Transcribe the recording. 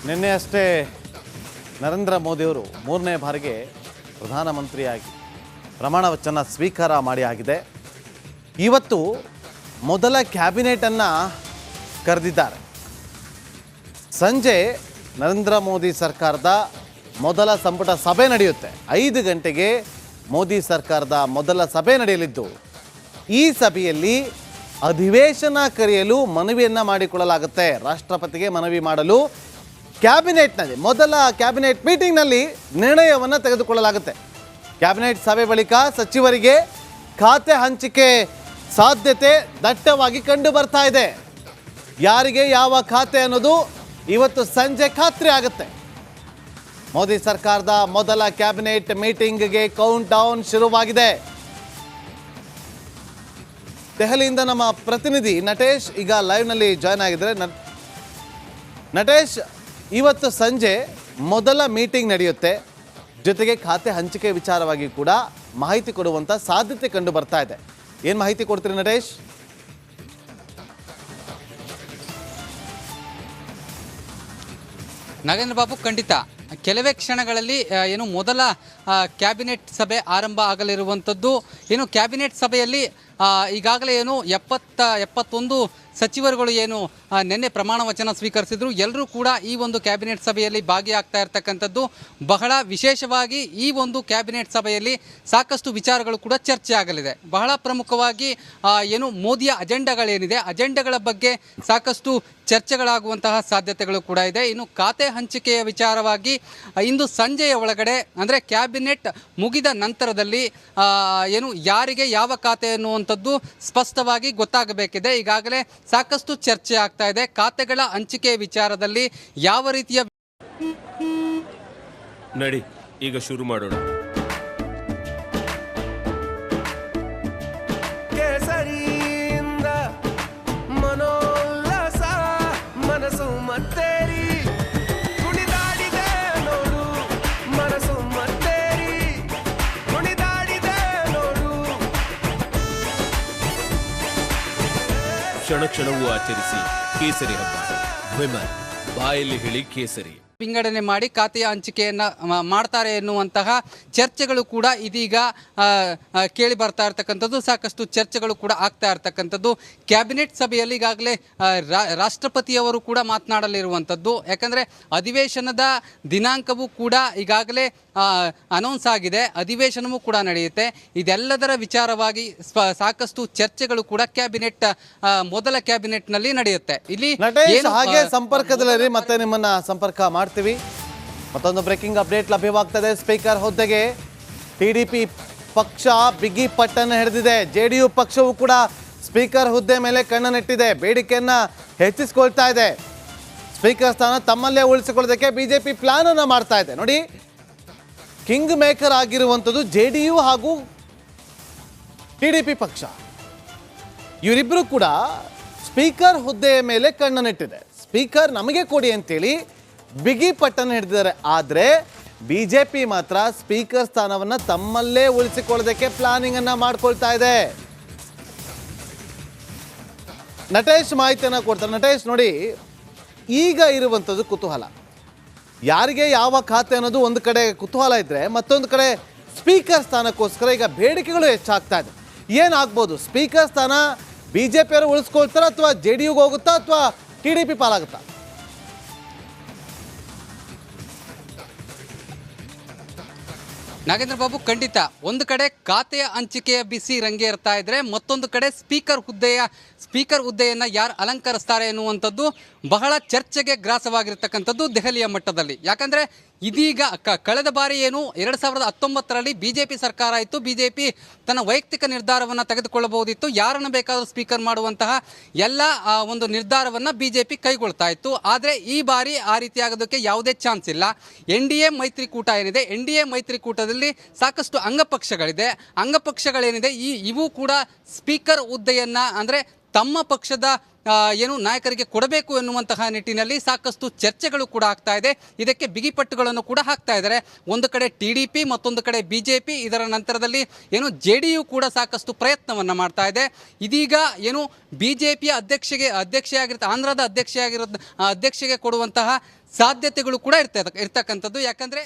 ನಿನ್ನೆ ಅಷ್ಟೇ ನರೇಂದ್ರ ಮೋದಿಯವರು ಮೂರನೇ ಬಾರಿಗೆ ಪ್ರಧಾನಮಂತ್ರಿಯಾಗಿ ಪ್ರಮಾಣ ವಚನ ಸ್ವೀಕಾರ ಮಾಡಿ ಆಗಿದೆ. ಇವತ್ತು ಮೊದಲ ಕ್ಯಾಬಿನೆಟನ್ನು ಕರೆದಿದ್ದಾರೆ. ಸಂಜೆ ನರೇಂದ್ರ ಮೋದಿ ಸರ್ಕಾರದ ಮೊದಲ ಸಂಪುಟ ಸಭೆ ನಡೆಯುತ್ತೆ. 5 ಗಂಟೆಗೆ ಮೋದಿ ಸರ್ಕಾರದ ಮೊದಲ ಸಭೆ ನಡೆಯಲಿದ್ದು, ಈ ಸಭೆಯಲ್ಲಿ ಅಧಿವೇಶನ ಕರೆಯಲು ಮನವಿಯನ್ನು ಮಾಡಿಕೊಳ್ಳಲಾಗುತ್ತೆ. ರಾಷ್ಟ್ರಪತಿಗೆ ಮನವಿ ಮಾಡಲು ಕ್ಯಾಬಿನೆಟ್ನಲ್ಲಿ ಮೊದಲ ಕ್ಯಾಬಿನೆಟ್ ಮೀಟಿಂಗ್ನಲ್ಲಿ ನಿರ್ಣಯವನ್ನು ತೆಗೆದುಕೊಳ್ಳಲಾಗುತ್ತೆ. ಕ್ಯಾಬಿನೆಟ್ ಸಭೆ ಬಳಿಕ ಸಚಿವರಿಗೆ ಖಾತೆ ಹಂಚಿಕೆ ಸಾಧ್ಯತೆ ದಟ್ಟವಾಗಿ ಕಂಡು ಬರ್ತಾ ಇದೆ. ಯಾರಿಗೆ ಯಾವ ಖಾತೆ ಅನ್ನೋದು ಇವತ್ತು ಸಂಜೆ ಖಾತ್ರಿ ಆಗುತ್ತೆ. ಮೋದಿ ಸರ್ಕಾರದ ಮೊದಲ ಕ್ಯಾಬಿನೆಟ್ ಮೀಟಿಂಗ್ಗೆ ಕೌಂಟ್ ಡೌನ್ ಶುರುವಾಗಿದೆ. ದೆಹಲಿಯಿಂದ ನಮ್ಮ ಪ್ರತಿನಿಧಿ ನಟೇಶ್ ಈಗ ಲೈವ್ನಲ್ಲಿ ಜಾಯ್ನ್ ಆಗಿದ್ದಾರೆ. ನಟೇಶ್, ಇವತ್ತು ಸಂಜೆ ಮೊದಲ ಮೀಟಿಂಗ್ ನಡೆಯುತ್ತೆ. ಜೊತೆಗೆ ಖಾತೆ ಹಂಚಿಕೆ ವಿಚಾರವಾಗಿ ಕೂಡ ಮಾಹಿತಿ ಕೊಡುವಂಥ ಸಾಧ್ಯತೆ ಕಂಡು ಬರ್ತಾ ಇದೆ. ಏನು ಮಾಹಿತಿ ಕೊಡ್ತೀರಿ ನಟೇಶ್? ನಾಗೇಂದ್ರ ಬಾಬು, ಖಂಡಿತ ಕೆಲವೇ ಕ್ಷಣಗಳಲ್ಲಿ ಮೊದಲ ಕ್ಯಾಬಿನೆಟ್ ಸಭೆ ಆರಂಭ ಆಗಲಿರುವಂಥದ್ದು. ಕ್ಯಾಬಿನೆಟ್ ಸಭೆಯಲ್ಲಿ ಈಗಾಗಲೇ 71 ಸಚಿವರುಗಳು ನಿನ್ನೆ ಪ್ರಮಾಣ ವಚನ ಸ್ವೀಕರಿಸಿದ್ರು. ಎಲ್ಲರೂ ಕೂಡ ಈ ಒಂದು ಕ್ಯಾಬಿನೆಟ್ ಸಭೆಯಲ್ಲಿ ಭಾಗಿಯಾಗ್ತಾ ಇರ್ತಕ್ಕಂಥದ್ದು. ಬಹಳ ವಿಶೇಷವಾಗಿ ಈ ಒಂದು ಕ್ಯಾಬಿನೆಟ್ ಸಭೆಯಲ್ಲಿ ಸಾಕಷ್ಟು ವಿಚಾರಗಳು ಕೂಡ ಚರ್ಚೆ ಆಗಲಿದೆ. ಬಹಳ ಪ್ರಮುಖವಾಗಿ ಮೋದಿಯ ಅಜೆಂಡಾಗಳೇನಿದೆ, ಅಜೆಂಡಾಗಳ ಬಗ್ಗೆ ಸಾಕಷ್ಟು ಚರ್ಚೆಗಳಾಗುವಂತಹ ಸಾಧ್ಯತೆಗಳು ಕೂಡ ಇದೆ. ಇನ್ನು ಖಾತೆ ಹಂಚಿಕೆಯ ವಿಚಾರವಾಗಿ ಇಂದು ಸಂಜೆಯ ಒಳಗಡೆ, ಅಂದರೆ ಕ್ಯಾಬಿನೆಟ್ ಮುಗಿದ ನಂತರದಲ್ಲಿ ಯಾರಿಗೆ ಯಾವ ಖಾತೆ ಅನ್ನುವಂಥದ್ದು ಸ್ಪಷ್ಟವಾಗಿ ಗೊತ್ತಾಗಬೇಕಿದೆ. ಈಗಾಗಲೇ ಸಾಕಷ್ಟು ಚರ್ಚೆ ಆಗ್ತಾ ಇದೆ. ಖಾತೆಗಳ ಹಂಚಿಕೆ ವಿಚಾರದಲ್ಲಿ ಯಾವ ರೀತಿಯ ನಡಿ ಈಗ ಶುರು ಮಾಡೋಣ. ಕೇಸರಿಯಿಂದ ಮನೋಲ್ಲಾಸ ಮನಸ್ಸು ಮತ್ತೇರಿ ಕುಣಿದಾಡಿದೆ ನೋಡು, ಮನಸ್ಸು ಮತ್ತೇರಿ ಕುಣಿದಾಡಿದೆ ನೋಡು. ಕ್ಷಣ ಕ್ಷಣವೂ ಆಚರಿಸಿ ಕೇಸರಿ ಹಬ್ಬ. ವಿಮಲ್ ಬಾಯಲ್ಲಿ ಹೇಳಿ ಕೇಸರಿ. ವಿಂಗಡಣೆ ಮಾಡಿ ಖಾತೆಯ ಹಂಚಿಕೆಯನ್ನು ಮಾಡ್ತಾರೆ ಎನ್ನುವಂತಹ ಚರ್ಚೆಗಳು ಕೂಡ ಇದೀಗ ಕೇಳಿ ಬರ್ತಾ ಇರ್ತಕ್ಕಂಥದ್ದು. ಸಾಕಷ್ಟು ಚರ್ಚೆಗಳು ಕೂಡ ಆಗ್ತಾ ಇರ್ತಕ್ಕಂಥದ್ದು. ಕ್ಯಾಬಿನೆಟ್ ಸಭೆಯಲ್ಲಿ ಈಗಾಗಲೇ ರಾಷ್ಟ್ರಪತಿಯವರು ಕೂಡ ಮಾತನಾಡಲಿರುವಂಥದ್ದು. ಯಾಕಂದರೆ ಅಧಿವೇಶನದ ದಿನಾಂಕವೂ ಕೂಡ ಈಗಾಗಲೇ ಅನೌನ್ಸ್ ಆಗಿದೆ. ಅಧಿವೇಶನವೂ ಕೂಡ ನಡೆಯುತ್ತೆ. ಇದೆಲ್ಲದರ ವಿಚಾರವಾಗಿ ಸಾಕಷ್ಟು ಚರ್ಚೆಗಳು ಕೂಡ ಮೊದಲ ಕ್ಯಾಬಿನೆಟ್ನಲ್ಲಿ ನಡೆಯುತ್ತೆ. ಇಲ್ಲಿ ಹಾಗೆ ಸಂಪರ್ಕದಲ್ಲಿ ಮತ್ತೆ ನಿಮ್ಮನ್ನ ಸಂಪರ್ಕ ಮಾಡ್ತೀವಿ. ಮತ್ತೊಂದು ಬ್ರೇಕಿಂಗ್ ಅಪ್ಡೇಟ್ ಲಭ್ಯವಾಗ್ತದೆ. ಸ್ಪೀಕರ್ ಹುದ್ದೆಗೆ ಟಿಡಿಪಿ ಪಕ್ಷ ಬಿಗಿ ಪಟ್ಟನ್ನು ಹಿಡಿದಿದೆ. ಜೆಡಿಯು ಪಕ್ಷವು ಕೂಡ ಸ್ಪೀಕರ್ ಹುದ್ದೆ ಮೇಲೆ ಕಣ್ಣನ್ನಿಟ್ಟಿದೆ. ಬೇಡಿಕೆಯನ್ನ ಹೆಚ್ಚಿಸಿಕೊಳ್ತಾ ಇದೆ. ಸ್ಪೀಕರ್ ಸ್ಥಾನ ತಮ್ಮಲ್ಲೇ ಉಳಿಸಿಕೊಳ್ಳೋದಕ್ಕೆ ಬಿಜೆಪಿ ಪ್ಲಾನ್ ಅನ್ನು ಮಾಡ್ತಾ ಇದೆ. ನೋಡಿ, ಕಿಂಗ್ ಮೇಕರ್ ಆಗಿರುವಂಥದ್ದು ಜೆಡಿಯು ಹಾಗೂ ಟಿಡಿಪಿ ಪಕ್ಷ. ಇವರಿಬ್ಬರು ಕೂಡ ಸ್ಪೀಕರ್ ಹುದ್ದೆಯ ಮೇಲೆ ಕಣ್ಣನ್ನಿಟ್ಟಿದೆ. ಸ್ಪೀಕರ್ ನಮಗೆ ಕೊಡಿ ಅಂತೇಳಿ ಬಿಗಿ ಪಟ್ಟನ್ನು ಹಿಡಿದಿದ್ದಾರೆ. ಆದರೆ ಬಿಜೆಪಿ ಮಾತ್ರ ಸ್ಪೀಕರ್ ಸ್ಥಾನವನ್ನು ತಮ್ಮಲ್ಲೇ ಉಳಿಸಿಕೊಳ್ಳೋದಕ್ಕೆ ಪ್ಲಾನಿಂಗ್ ಅನ್ನ ಮಾಡ್ಕೊಳ್ತಾ ಇದೆ. ನಟೇಶ್ ಮಾಹಿತಿಯನ್ನು ಕೊಡ್ತಾರೆ. ನಟೇಶ್, ನೋಡಿ, ಈಗ ಇರುವಂಥದ್ದು ಕುತೂಹಲ. ಯಾರಿಗೆ ಯಾವ ಖಾತೆ ಅನ್ನೋದು ಒಂದು ಕಡೆ ಕುತೂಹಲ ಇದ್ದರೆ, ಮತ್ತೊಂದು ಕಡೆ ಸ್ಪೀಕರ್ ಸ್ಥಾನಕ್ಕೋಸ್ಕರ ಈಗ ಬೇಡಿಕೆಗಳು ಹೆಚ್ಚಾಗ್ತಾ ಇದೆ. ಏನಾಗ್ಬೋದು? ಸ್ಪೀಕರ್ ಸ್ಥಾನ ಬಿಜೆಪಿಯವರು ಉಳಿಸ್ಕೊಳ್ತಾರ, ಅಥವಾ ಜೆಡಿಯುಗೆ ಹೋಗುತ್ತಾ, ಅಥವಾ ಟಿಡಿಪಿ ಪಾಲಾಗುತ್ತಾ? ನಾಗೇಂದ್ರ ಬಾಬು, ಖಂಡಿತ ಒಂದು ಕಡೆ ಖಾತೆಯ ಹಂಚಿಕೆಯ ಬಿಸಿ ರಂಗೇರ್ತಾ ಇದ್ರೆ, ಮತ್ತೊಂದು ಕಡೆ ಸ್ಪೀಕರ್ ಹುದ್ದೆಯನ್ನು ಯಾರು ಅಲಂಕರಿಸ್ತಾರೆ ಎನ್ನುವಂಥದ್ದು ಬಹಳ ಚರ್ಚೆಗೆ ಗ್ರಾಸವಾಗಿರ್ತಕ್ಕಂಥದ್ದು ದೆಹಲಿಯ ಮಟ್ಟದಲ್ಲಿ. ಯಾಕಂದರೆ ಇದೀಗ ಕಳೆದ ಬಾರಿ 2019ರಲ್ಲಿ ಬಿಜೆಪಿ ಸರ್ಕಾರ ಇತ್ತು. ಬಿಜೆಪಿ ತನ್ನ ವೈಯಕ್ತಿಕ ನಿರ್ಧಾರವನ್ನು ತೆಗೆದುಕೊಳ್ಳಬಹುದಿತ್ತು. ಯಾರನ್ನು ಬೇಕಾದರೂ ಸ್ಪೀಕರ್ ಮಾಡುವಂತಹ ಎಲ್ಲ ಒಂದು ನಿರ್ಧಾರವನ್ನು ಬಿಜೆಪಿ ಕೈಗೊಳ್ತಾ ಇತ್ತು. ಆದರೆ ಈ ಬಾರಿ ಆ ರೀತಿಯಾಗೋದಕ್ಕೆ ಯಾವುದೇ ಚಾನ್ಸ್ ಇಲ್ಲ. NDA ಮೈತ್ರಿಕೂಟ ಏನಿದೆ, NDA ಮೈತ್ರಿಕೂಟದಲ್ಲಿ ಸಾಕಷ್ಟು ಅಂಗಪಕ್ಷಗಳಿದೆ. ಅಂಗಪಕ್ಷಗಳೇನಿದೆ ಇವು ಕೂಡ ಸ್ಪೀಕರ್ ಹುದ್ದೆಯನ್ನು, ಅಂದರೆ ತಮ್ಮ ಪಕ್ಷದ ನಾಯಕರಿಗೆ ಕೊಡಬೇಕು ಎನ್ನುವಂತಹ ನಿಟ್ಟಿನಲ್ಲಿ ಸಾಕಷ್ಟು ಚರ್ಚೆಗಳು ಕೂಡ ಆಗ್ತಾ ಇದೆ. ಇದಕ್ಕೆ ಬಿಗಿಪಟ್ಟುಗಳನ್ನು ಕೂಡ ಹಾಕ್ತಾ ಇದ್ದಾರೆ. ಒಂದು ಕಡೆ ಟಿಡಿಪಿ, ಮತ್ತೊಂದು ಕಡೆ ಬಿಜೆಪಿ, ಇದರ ನಂತರದಲ್ಲಿ ಜೆಡಿಯು ಕೂಡ ಸಾಕಷ್ಟು ಪ್ರಯತ್ನವನ್ನು ಮಾಡ್ತಾ ಇದೆ. ಇದೀಗ ಬಿಜೆಪಿಯ ಆಂಧ್ರದ ಅಧ್ಯಕ್ಷೆಗೆ ಕೊಡುವಂತಹ ಸಾಧ್ಯತೆಗಳು ಕೂಡ ಇರ್ತಕ್ಕಂಥದ್ದು. ಯಾಕಂದರೆ